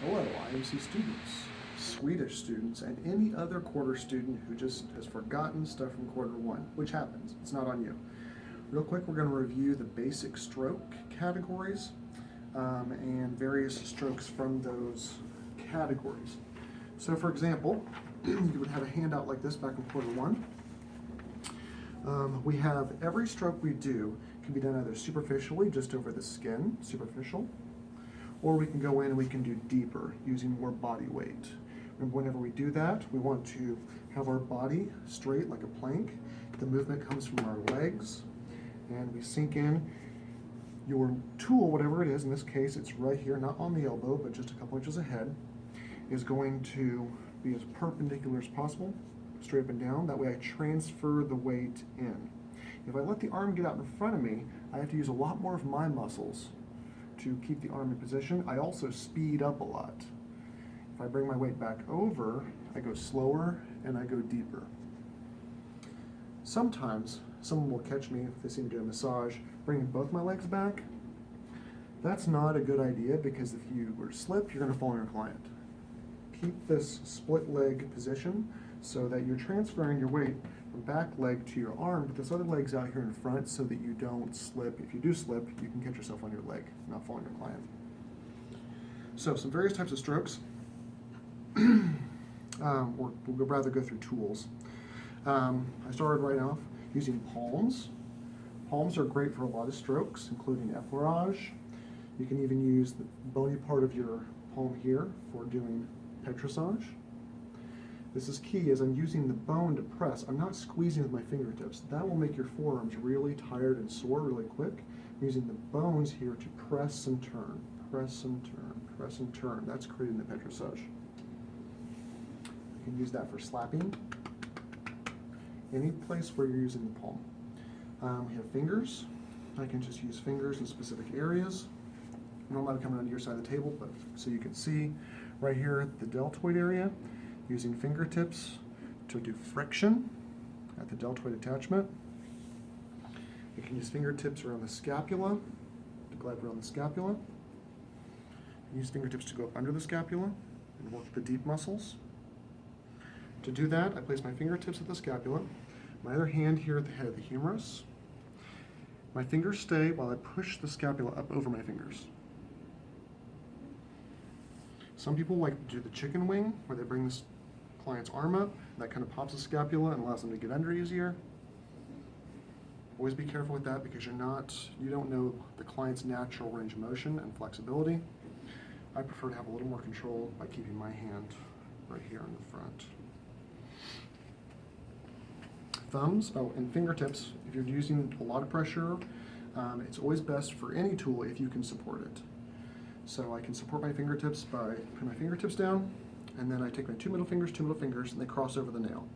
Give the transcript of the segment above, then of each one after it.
Hello, IMC students, Swedish students, and any other quarter student who just has forgotten stuff from quarter one, which happens, it's not on you. Real quick, we're going to review the basic stroke categories and various strokes from those categories. So for example, you would have a handout like this back in quarter one. We have every stroke we do can be done either superficially, just over the skin, superficial, or we can go in and we can do deeper using more body weight. And whenever we do that, we want to have our body straight like a plank. The movement comes from our legs, and we sink in. Your tool, whatever it is, in this case it's right here, not on the elbow, but just a couple inches ahead, is going to be as perpendicular as possible, straight up and down. That way I transfer the weight in. If I let the arm get out in front of me, I have to use a lot more of my muscles to keep the arm in position. I also speed up a lot. If I bring my weight back over, I go slower and I go deeper. Sometimes someone will catch me if they see me do a massage, bringing both my legs back. That's not a good idea, because if you were to slip, you're going to fall on your client. Keep this split leg position so that you're transferring your weight from back leg to your arm, but this other leg's out here in front so that you don't slip. If you do slip, you can catch yourself on your leg, not fall on your client. So some various types of strokes, or we'll rather go through tools. I started right off using palms. Palms are great for a lot of strokes, including effleurage. You can even use the bony part of your palm here for doing petrissage. This is key, as I'm using the bone to press. I'm not squeezing with my fingertips. That will make your forearms really tired and sore really quick. I'm using the bones here to press and turn, press and turn, press and turn. That's creating the petrissage. You can use that for slapping, any place where you're using the palm. We have fingers. I can just use fingers in specific areas. Normally I'm coming on your side of the table, but so you can see right here at the deltoid area, using fingertips to do friction at the deltoid attachment. You can use fingertips around the scapula, to glide around the scapula. Use fingertips to go up under the scapula and work the deep muscles. To do that, I place my fingertips at the scapula, my other hand here at the head of the humerus. My fingers stay while I push the scapula up over my fingers. Some people like to do the chicken wing, where they bring this client's arm up, that kind of pops the scapula and allows them to get under easier. Always be careful with that, because you don't know the client's natural range of motion and flexibility. I prefer to have a little more control by keeping my hand right here in the front. Thumbs, and fingertips, if you're using a lot of pressure, it's always best for any tool if you can support it. So I can support my fingertips by putting my fingertips down, and then I take my two middle fingers, and they cross over the nail.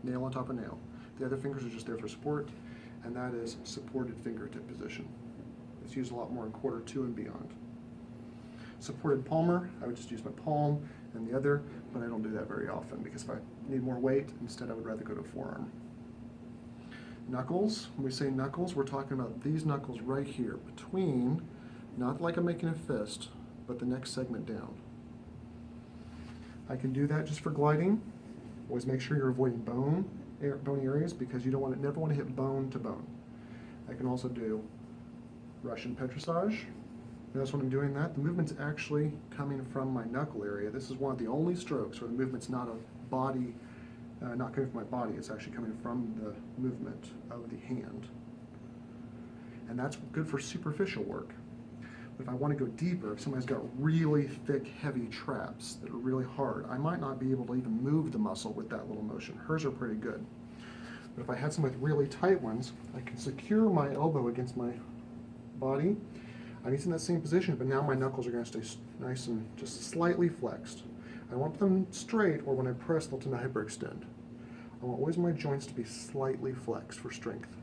Nail on top of nail. The other fingers are just there for support, and that is supported fingertip position. It's used a lot more in quarter two and beyond. Supported palmar, I would just use my palm and the other, but I don't do that very often, because if I need more weight, instead I would rather go to forearm. Knuckles, when we say knuckles, we're talking about these knuckles right here, between, not like I'm making a fist, but the next segment down. I can do that just for gliding. Always make sure you're avoiding bony areas, because you never want to hit bone to bone. I can also do Russian petrissage. Notice when I'm doing that, the movement's actually coming from my knuckle area. This is one of the only strokes where the movement's not not coming from my body, it's actually coming from the movement of the hand. And that's good for superficial work. But if I want to go deeper, if somebody's got really thick, heavy traps that are really hard, I might not be able to even move the muscle with that little motion. Hers are pretty good. But if I had some with really tight ones, I can secure my elbow against my body. I'm using that same position, but now my knuckles are going to stay nice and just slightly flexed. I want them straight, or when I press, they'll tend to hyperextend. I want always my joints to be slightly flexed for strength.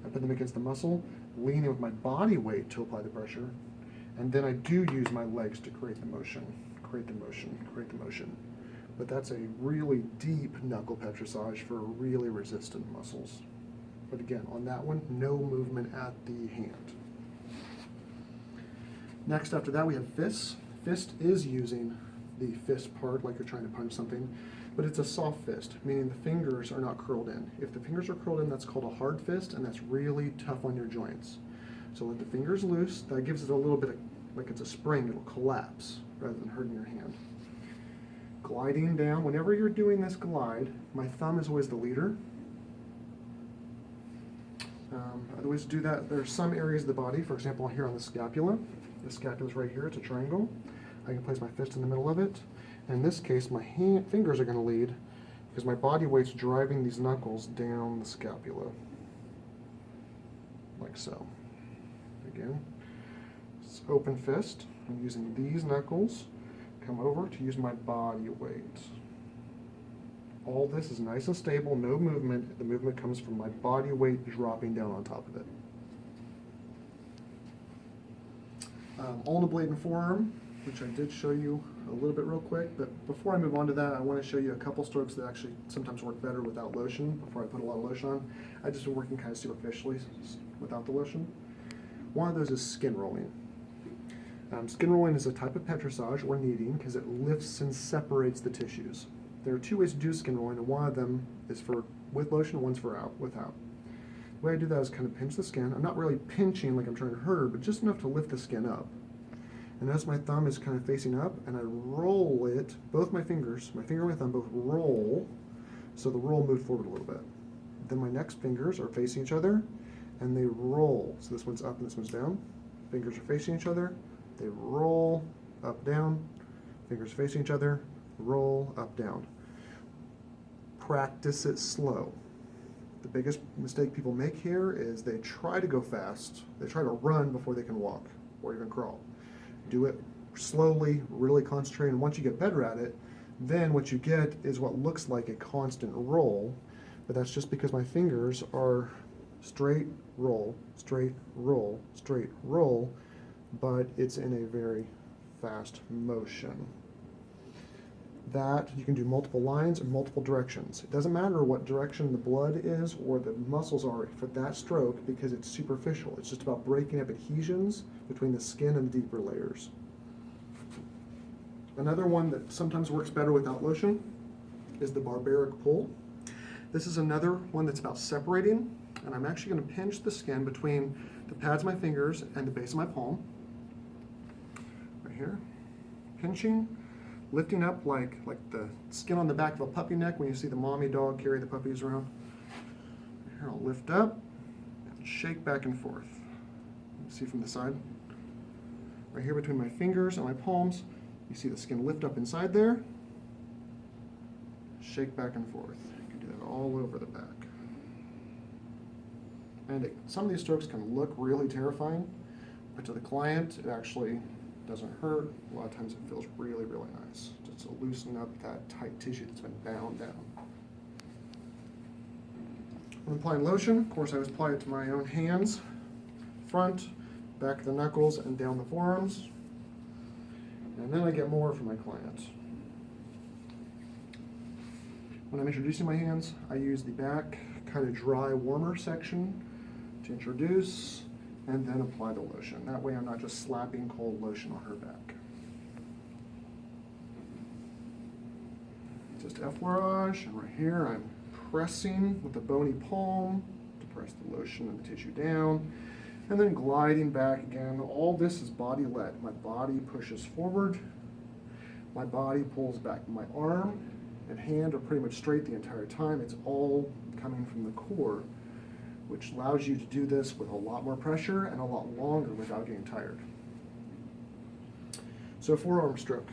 I put them against the muscle, lean in with my body weight to apply the pressure, and then I do use my legs to create the motion, create the motion, create the motion. But that's a really deep knuckle petrissage for really resistant muscles. But again, on that one, no movement at the hand. Next, after that, we have fists. fist is using the fist part, like you're trying to punch something, but it's a soft fist, meaning the fingers are not curled in. If the fingers are curled in, that's called a hard fist, and that's really tough on your joints. So let the fingers loose. That gives it a little bit of, like it's a spring, it'll collapse rather than hurting your hand. Gliding down, whenever you're doing this glide, my thumb is always the leader. I always do that. There's some areas of the body, for example, here on the scapula. The scapula is right here, it's a triangle. I can place my fist in the middle of it. And in this case, my fingers are going to lead because my body weight's driving these knuckles down the scapula. Like so. Again, it's open fist. I'm using these knuckles. Come over to use my body weight. All this is nice and stable, no movement. The movement comes from my body weight dropping down on top of it. Ulna blade and forearm, which I did show you a little bit real quick, but before I move on to that, I want to show you a couple strokes that actually sometimes work better without lotion before I put a lot of lotion on. I just been working kind of superficially without the lotion. One of those is skin rolling. Skin rolling is a type of petrissage or kneading because it lifts and separates the tissues. There are two ways to do skin rolling, and one of them is for with lotion, and one's for without. The way I do that is kind of pinch the skin. I'm not really pinching like I'm trying to hurt her, but just enough to lift the skin up. And as my thumb is kind of facing up, and I roll it, both my fingers, my finger and my thumb both roll, so the roll moved forward a little bit. Then my next fingers are facing each other, and they roll. So this one's up and this one's down. Fingers are facing each other, they roll, up, down. Fingers facing each other, roll, up, down. Practice it slow. The biggest mistake people make here is they try to go fast. They try to run before they can walk or even crawl. Do it slowly, really concentrate, and once you get better at it, then what you get is what looks like a constant roll, but that's just because my fingers are straight roll, straight roll, straight roll, but it's in a very fast motion. That you can do multiple lines in multiple directions. It doesn't matter what direction the blood is or the muscles are for that stroke because it's superficial. It's just about breaking up adhesions between the skin and the deeper layers. Another one that sometimes works better without lotion is the barbaric pull. This is another one that's about separating, and I'm actually going to pinch the skin between the pads of my fingers and the base of my palm. Right here. Pinching. Lifting up like the skin on the back of a puppy neck when you see the mommy dog carry the puppies around. Here, I'll lift up and shake back and forth. See from the side? Right here between my fingers and my palms, you see the skin lift up inside there. Shake back and forth. You can do that all over the back. And some of these strokes can look really terrifying, but to the client, it actually doesn't hurt. A lot of times it feels really, really nice. Just to loosen up that tight tissue that's been bound down. When applying lotion, of course I always apply it to my own hands, front, back of the knuckles, and down the forearms. And then I get more for my client. When I'm introducing my hands, I use the back, kind of dry, warmer section to introduce, and then apply the lotion. That way I'm not just slapping cold lotion on her back. Just effleurage, and right here I'm pressing with the bony palm to press the lotion and the tissue down, and then gliding back again. All this is body-led. My body pushes forward, my body pulls back. My arm and hand are pretty much straight the entire time. It's all coming from the core, which allows you to do this with a lot more pressure and a lot longer without getting tired. So forearm stroke.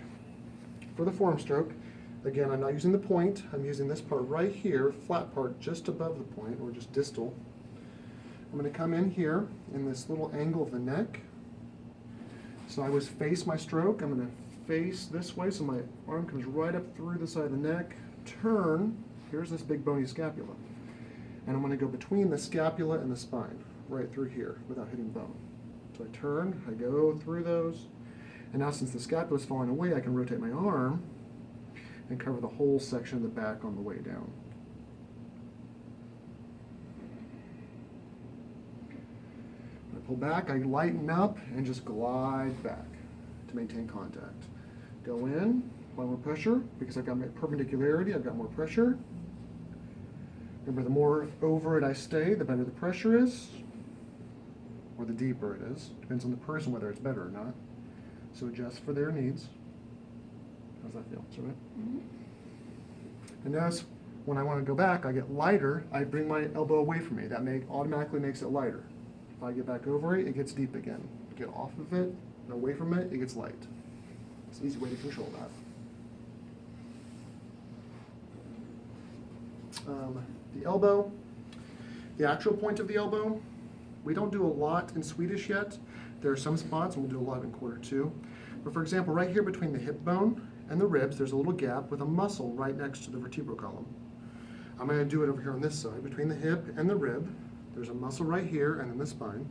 For the forearm stroke, again, I'm not using the point. I'm using this part right here, flat part just above the point, or just distal. I'm going to come in here in this little angle of the neck. So I always face my stroke. I'm going to face this way, so my arm comes right up through the side of the neck. Turn. Here's this big bony scapula. And I'm going to go between the scapula and the spine, right through here, without hitting bone. So I turn, I go through those, and now since the scapula is falling away, I can rotate my arm and cover the whole section of the back on the way down. When I pull back, I lighten up and just glide back. to maintain contact. Go in, apply more pressure, because I've got my perpendicularity, I've got more pressure. Remember, the more over it I stay, the better the pressure is, or the deeper it is. Depends on the person whether it's better or not. So adjust for their needs. How's that feel? Is that right? Mm-hmm. And notice when I want to go back, I get lighter, I bring my elbow away from me. That automatically makes it lighter. If I get back over it, it gets deep again. Get off of it and away from it, it gets light. It's an easy way to control that. The elbow, the actual point of the elbow, we don't do a lot in Swedish yet. There are some spots, and we'll do a lot in quarter two. But for example, right here between the hip bone and the ribs, there's a little gap with a muscle right next to the vertebral column. I'm going to do it over here on this side. Between the hip and the rib, there's a muscle right here and in the spine.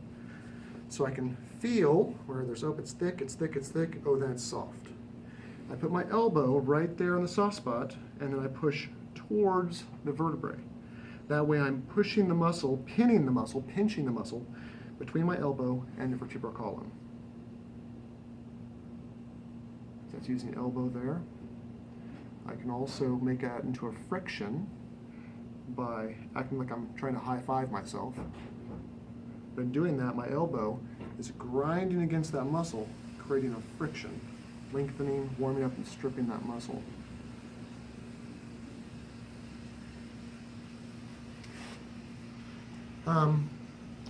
So I can feel where there's, oh, it's thick, it's thick, it's thick, oh, then it's soft. I put my elbow right there on the soft spot, and then I push towards the vertebrae. That way I'm pushing the muscle, pinning the muscle, pinching the muscle between my elbow and the vertebral column. That's using the elbow there. I can also make that into a friction by acting like I'm trying to high-five myself. But in doing that, my elbow is grinding against that muscle, creating a friction, lengthening, warming up, and stripping that muscle.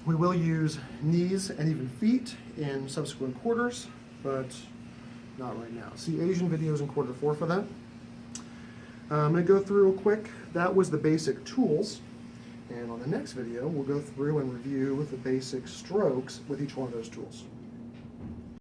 We will use knees and even feet in subsequent quarters, but not right now. See Asian videos in quarter 4 for that. I'm going to go through real quick. That was the basic tools. And on the next video, we'll go through and review the basic strokes with each one of those tools.